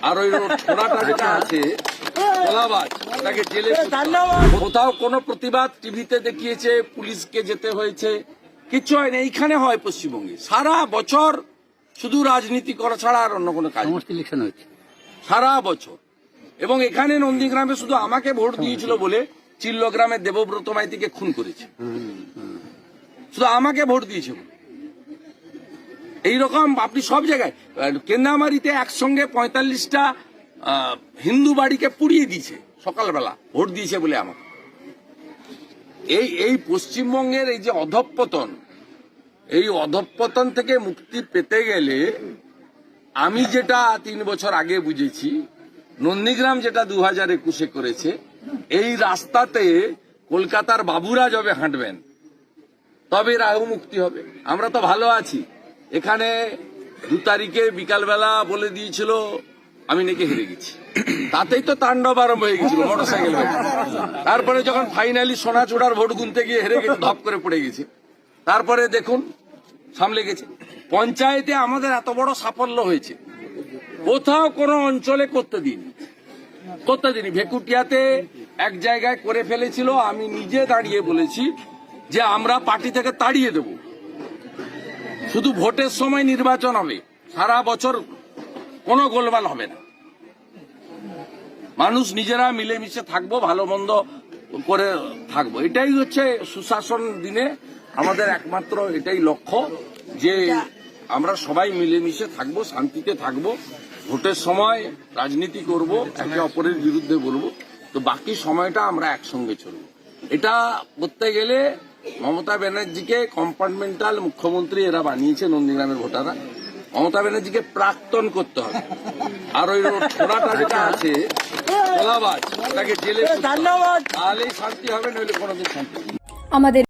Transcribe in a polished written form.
আর ওই ছোড়াটা যেটা আছে তোলাবাজ, তাকে জেলে কোথাও কোনো প্রতিবাদ টিভিতে দেখিয়েছে, পুলিশকে যেতে হয়েছে, কিচ্ছু হয় না। এইখানে হয় পশ্চিমবঙ্গে সারা বছর শুধু রাজনীতি করা ছাড়া আর অন্য কোনো কাজ ইলেকশন হচ্ছে সারা বছর। এবং এখানে নন্দীগ্রামে শুধু আমাকে ভোট দিয়েছিল বলে চিল্লগ্রামের দেবব্রত মাইতিকে খুন করেছে, শুধু আমাকে ভোট দিয়েছে বলে। এইরকম আপনি সব জায়গায়, কেন্দামারিতে একসঙ্গে 45টা হিন্দু বাড়িকে পুড়িয়ে দিয়েছে সকালবেলা ভোট দিয়েছে বলে আমাকে। এই পশ্চিমবঙ্গের এই যে অধঃপতন, এই অধঃপতন থেকে মুক্তি পেতে গেলে আমি যেটা 3 বছর আগে বুঝেছি, নন্দীগ্রাম যেটা 2021-এ করেছে, এই রাস্তাতে কলকাতার বাবুরা যবে হাঁটবেন তবে রাহু মুক্তি হবে। আমরা তো ভালো আছি। এখানে 2 তারিখে বিকালবেলা বলে দিয়েছিল আমি নাকি হেরে গেছি, তাতেই তো তাণ্ডব আরম্ভ হয়ে গেছিল মোটরসাইকেল। তারপরে যখন ফাইনালি সোনাচূড়ার ভোট গুনতে গিয়ে হেরে গেছে, ধপ করে পড়ে গেছে। তারপরে দেখুন সামলে গেছে। পঞ্চায়েতে আমাদের এত বড় সাফল্য হয়েছে, কোথাও কোনো অঞ্চলে করতে দিইনি। ভেকুটিয়াতে এক জায়গায় করে ফেলেছিল, আমি নিজে দাঁড়িয়ে বলেছি যে আমরা পার্টি থেকে তাড়িয়ে দেব, শুধু ভোটের সময় নির্বাচন হবে, সারা বছর কোনো গোলমাল হবে না, মানুষ নিজেরা মিলেমিশে থাকবো, ভালো মন্দ করে থাকবো। এটাই হচ্ছে সুশাসন দিনে আমাদের একমাত্র এটাই লক্ষ্য, যে আমরা সবাই মিলেমিশে থাকবো, শান্তিতে থাকবো, ভোটের সময় রাজনীতি করব, একে অপরের বিরুদ্ধে বলবো, তো বাকি সময়টা আমরা একসঙ্গে চলবো। এটা করতে গেলে মমতা ব্যানার্জিকে কম্পার্টমেন্টাল মুখ্যমন্ত্রী এরা বানিয়েছে নন্দীগ্রামের ভোটাররা, মমতা ব্যানার্জিকে প্রাক্তন করতে হবে। আর ওই ছোড়াটা যেটা আছে তোলাবাজ, তাকে জেলে, তাহলেই শান্তি হবে, নইলে কোনোদিন শান্তি হবে না। আমাদের